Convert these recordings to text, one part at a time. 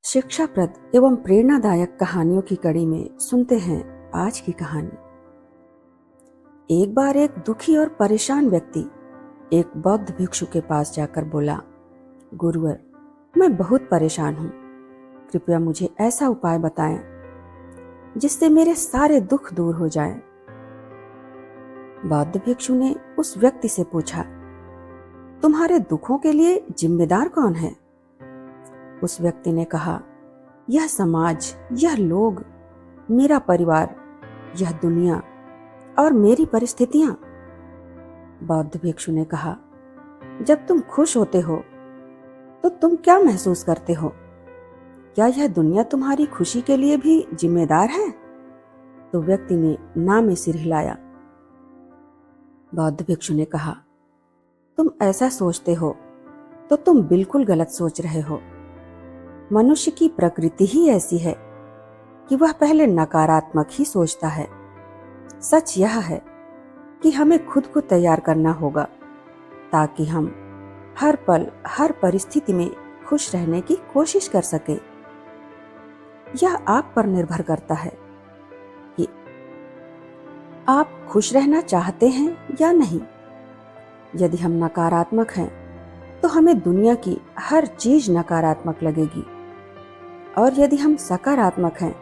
शिक्षाप्रद एवं प्रेरणादायक कहानियों की कड़ी में सुनते हैं आज की कहानी। एक बार एक दुखी और परेशान व्यक्ति एक बौद्ध भिक्षु के पास जाकर बोला, गुरुवर, मैं बहुत परेशान हूँ। कृपया मुझे ऐसा उपाय बताएं जिससे मेरे सारे दुख दूर हो जाएं। बौद्ध भिक्षु ने उस व्यक्ति से पूछा, तुम्हारे दुखों के लिए जिम्मेदार कौन है? उस व्यक्ति ने कहा, यह समाज, यह लोग, मेरा परिवार, यह दुनिया और मेरी परिस्थितियां। बौद्ध भिक्षु ने कहा, जब तुम खुश होते हो तो तुम क्या महसूस करते हो? क्या यह दुनिया तुम्हारी खुशी के लिए भी जिम्मेदार है? तो व्यक्ति ने ना में सिर हिलाया। बौद्ध भिक्षु ने कहा, तुम ऐसा सोचते हो तो तुम बिल्कुल गलत सोच रहे हो। मनुष्य की प्रकृति ही ऐसी है कि वह पहले नकारात्मक ही सोचता है। सच यह है कि हमें खुद को तैयार करना होगा ताकि हम हर पल, हर परिस्थिति में खुश रहने की कोशिश कर सकें। यह आप पर निर्भर करता है कि आप खुश रहना चाहते हैं या नहीं। यदि हम नकारात्मक हैं तो हमें दुनिया की हर चीज नकारात्मक लगेगी, और यदि हम सकारात्मक हैं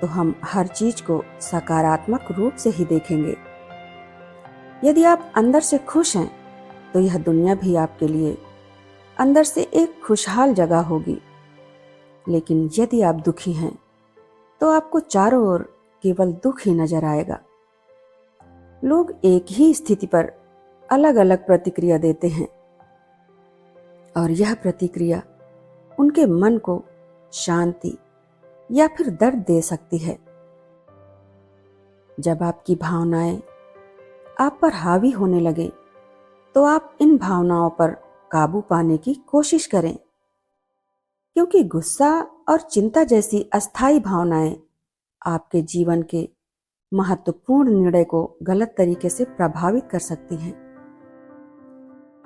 तो हम हर चीज को सकारात्मक रूप से ही देखेंगे। यदि आप अंदर से खुश हैं तो यह दुनिया भी आपके लिए अंदर से एक खुशहाल जगह होगी। लेकिन यदि आप दुखी हैं तो आपको चारों ओर केवल दुख ही नजर आएगा। लोग एक ही स्थिति पर अलग अलग प्रतिक्रिया देते हैं, और यह प्रतिक्रिया उनके मन को शांति या फिर दर्द दे सकती है। जब आपकी भावनाएं आप पर हावी होने लगे तो आप इन भावनाओं पर काबू पाने की कोशिश करें, क्योंकि गुस्सा और चिंता जैसी अस्थायी भावनाएं आपके जीवन के महत्वपूर्ण निर्णय को गलत तरीके से प्रभावित कर सकती हैं।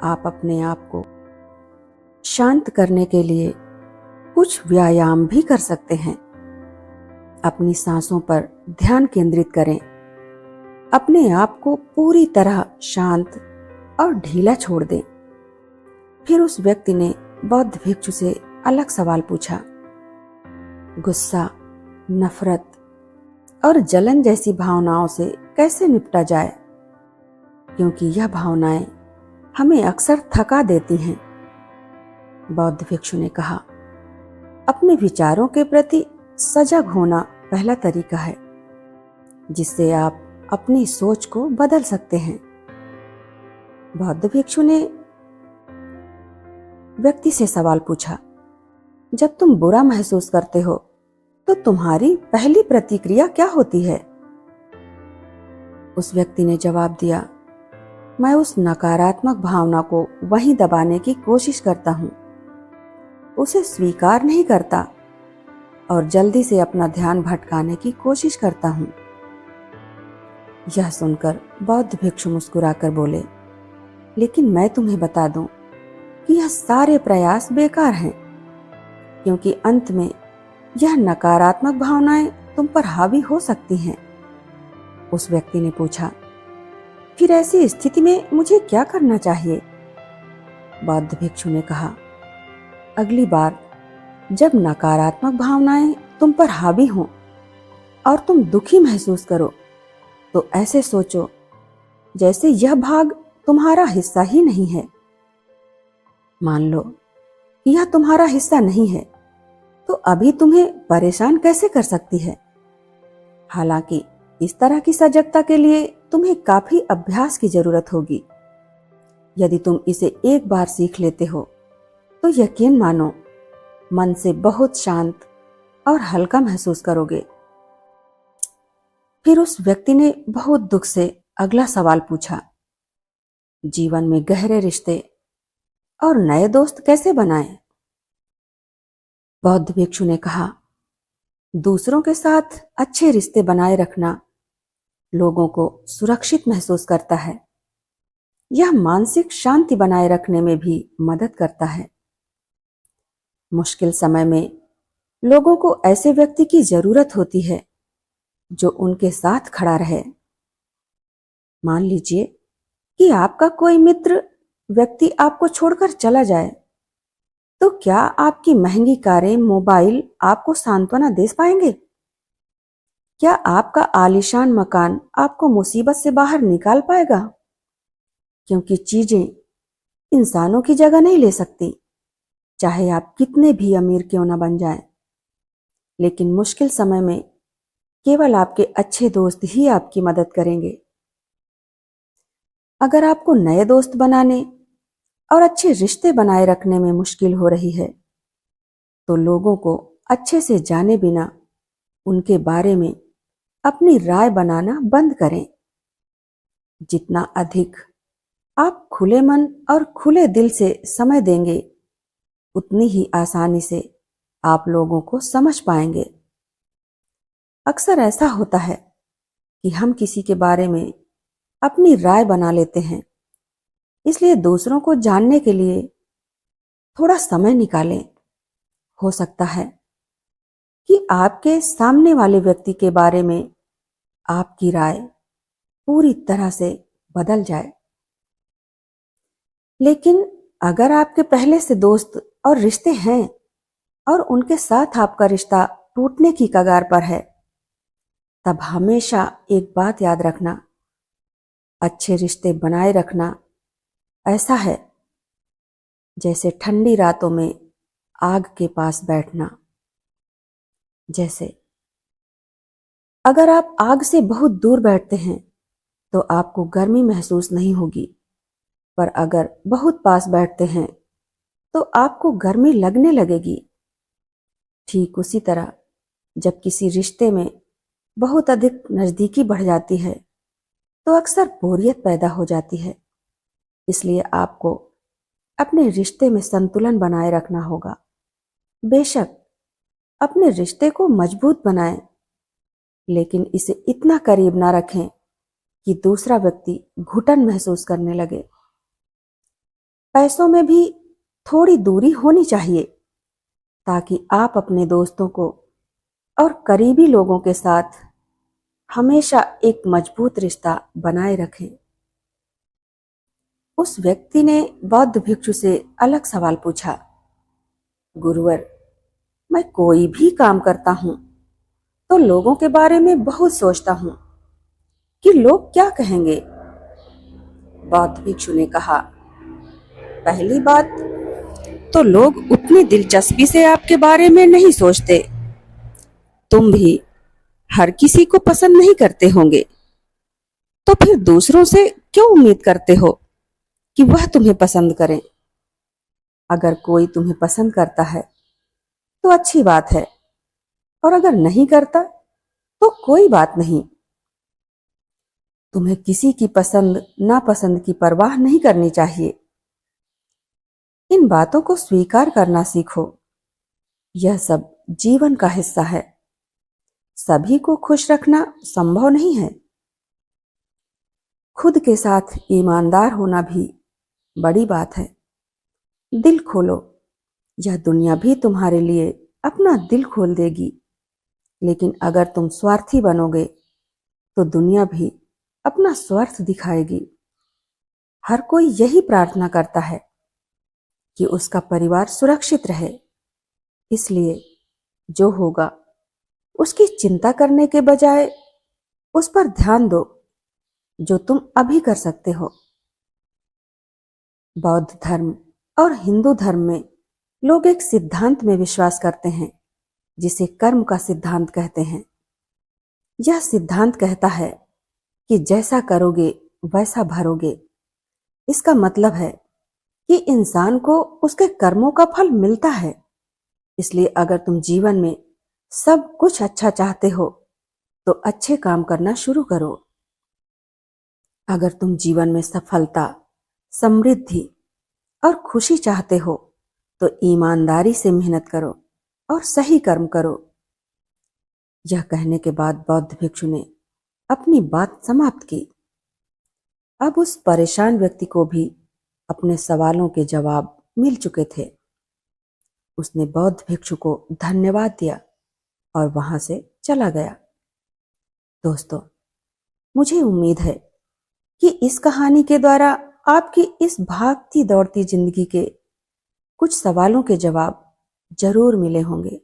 आप अपने आप को शांत करने के लिए कुछ व्यायाम भी कर सकते हैं। अपनी सांसों पर ध्यान केंद्रित करें। अपने आप को पूरी तरह शांत और ढीला छोड़ दें। फिर उस व्यक्ति ने बौद्ध भिक्षु से अलग सवाल पूछा, गुस्सा, नफरत और जलन जैसी भावनाओं से कैसे निपटा जाए, क्योंकि यह भावनाएं हमें अक्सर थका देती हैं। बौद्ध भिक्षु ने कहा, अपने विचारों के प्रति सजग होना पहला तरीका है जिससे आप अपनी सोच को बदल सकते हैं। बौद्ध भिक्षु ने व्यक्ति से सवाल पूछा, जब तुम बुरा महसूस करते हो तो तुम्हारी पहली प्रतिक्रिया क्या होती है? उस व्यक्ति ने जवाब दिया, मैं उस नकारात्मक भावना को वहीं दबाने की कोशिश करता हूं, उसे स्वीकार नहीं करता और जल्दी से अपना ध्यान भटकाने की कोशिश करता हूं। यह सुनकर बौद्ध भिक्षु मुस्कुराकर बोले, लेकिन मैं तुम्हें बता दूं कि यह सारे प्रयास बेकार हैं, क्योंकि अंत में यह नकारात्मक भावनाएं तुम पर हावी हो सकती हैं। उस व्यक्ति ने पूछा, फिर ऐसी स्थिति में मुझे क्या करना चाहिए? बौद्ध भिक्षु ने कहा, अगली बार जब नकारात्मक भावनाएं तुम पर हावी हों और तुम दुखी महसूस करो तो ऐसे सोचो जैसे यह भाग तुम्हारा हिस्सा ही नहीं है। मान लो कि यह तुम्हारा हिस्सा नहीं है तो अभी तुम्हें परेशान कैसे कर सकती है? हालांकि इस तरह की सजगता के लिए तुम्हें काफी अभ्यास की जरूरत होगी। यदि तुम इसे एक बार सीख लेते हो तो यकीन मानो, मन से बहुत शांत और हल्का महसूस करोगे। फिर उस व्यक्ति ने बहुत दुख से अगला सवाल पूछा, जीवन में गहरे रिश्ते और नए दोस्त कैसे बनाएं? बौद्ध भिक्षु ने कहा, दूसरों के साथ अच्छे रिश्ते बनाए रखना लोगों को सुरक्षित महसूस करता है। यह मानसिक शांति बनाए रखने में भी मदद करता है। मुश्किल समय में लोगों को ऐसे व्यक्ति की जरूरत होती है जो उनके साथ खड़ा रहे। मान लीजिए कि आपका कोई मित्र व्यक्ति आपको छोड़कर चला जाए, तो क्या आपकी महंगी कारें, मोबाइल आपको सांत्वना दे पाएंगे? क्या आपका आलीशान मकान आपको मुसीबत से बाहर निकाल पाएगा? क्योंकि चीजें इंसानों की जगह नहीं ले सकती, चाहे आप कितने भी अमीर क्यों न बन जाएं। लेकिन मुश्किल समय में केवल आपके अच्छे दोस्त ही आपकी मदद करेंगे। अगर आपको नए दोस्त बनाने और अच्छे रिश्ते बनाए रखने में मुश्किल हो रही है, तो लोगों को अच्छे से जाने बिना उनके बारे में अपनी राय बनाना बंद करें। जितना अधिक आप खुले मन और खुले दिल से समय देंगे, उतनी ही आसानी से आप लोगों को समझ पाएंगे। अक्सर ऐसा होता है कि हम किसी के बारे में अपनी राय बना लेते हैं, इसलिए दूसरों को जानने के लिए थोड़ा समय निकालें। हो सकता है कि आपके सामने वाले व्यक्ति के बारे में आपकी राय पूरी तरह से बदल जाए। लेकिन अगर आपके पहले से दोस्त और रिश्ते हैं और उनके साथ आपका रिश्ता टूटने की कगार पर है, तब हमेशा एक बात याद रखना, अच्छे रिश्ते बनाए रखना ऐसा है जैसे ठंडी रातों में आग के पास बैठना। जैसे अगर आप आग से बहुत दूर बैठते हैं तो आपको गर्मी महसूस नहीं होगी, पर अगर बहुत पास बैठते हैं तो आपको गर्मी लगने लगेगी। ठीक उसी तरह जब किसी रिश्ते में बहुत अधिक नजदीकी बढ़ जाती है तो अक्सर बोरियत पैदा हो जाती है। इसलिए आपको अपने रिश्ते में संतुलन बनाए रखना होगा। बेशक अपने रिश्ते को मजबूत बनाएं, लेकिन इसे इतना करीब ना रखें कि दूसरा व्यक्ति घुटन महसूस करने लगे। पैसों में भी थोड़ी दूरी होनी चाहिए ताकि आप अपने दोस्तों को और करीबी लोगों के साथ हमेशा एक मजबूत रिश्ता बनाए रखें। उस व्यक्ति ने बौद्ध भिक्षु से अलग सवाल पूछा, गुरुवर, मैं कोई भी काम करता हूं तो लोगों के बारे में बहुत सोचता हूं कि लोग क्या कहेंगे। बौद्ध भिक्षु ने कहा, पहली बात तो लोग उतनी दिलचस्पी से आपके बारे में नहीं सोचते। तुम भी हर किसी को पसंद नहीं करते होंगे, तो फिर दूसरों से क्यों उम्मीद करते हो कि वह तुम्हें पसंद करें? अगर कोई तुम्हें पसंद करता है तो अच्छी बात है, और अगर नहीं करता तो कोई बात नहीं। तुम्हें किसी की पसंद नापसंद की परवाह नहीं करनी चाहिए। इन बातों को स्वीकार करना सीखो। यह सब जीवन का हिस्सा है। सभी को खुश रखना संभव नहीं है। खुद के साथ ईमानदार होना भी बड़ी बात है। दिल खोलो, यह दुनिया भी तुम्हारे लिए अपना दिल खोल देगी। लेकिन अगर तुम स्वार्थी बनोगे तो दुनिया भी अपना स्वार्थ दिखाएगी। हर कोई यही प्रार्थना करता है कि उसका परिवार सुरक्षित रहे। इसलिए जो होगा उसकी चिंता करने के बजाय उस पर ध्यान दो जो तुम अभी कर सकते हो। बौद्ध धर्म और हिंदू धर्म में लोग एक सिद्धांत में विश्वास करते हैं जिसे कर्म का सिद्धांत कहते हैं। यह सिद्धांत कहता है कि जैसा करोगे वैसा भरोगे। इसका मतलब है कि इंसान को उसके कर्मों का फल मिलता है। इसलिए अगर तुम जीवन में सब कुछ अच्छा चाहते हो तो अच्छे काम करना शुरू करो। अगर तुम जीवन में सफलता, समृद्धि और खुशी चाहते हो तो ईमानदारी से मेहनत करो और सही कर्म करो। यह कहने के बाद बौद्ध भिक्षु ने अपनी बात समाप्त की। अब उस परेशान व्यक्ति को भी अपने सवालों के जवाब मिल चुके थे। उसने बौद्ध भिक्षु को धन्यवाद दिया और वहां से चला गया। दोस्तों, मुझे उम्मीद है कि इस कहानी के द्वारा आपकी इस भागती दौड़ती जिंदगी के कुछ सवालों के जवाब जरूर मिले होंगे।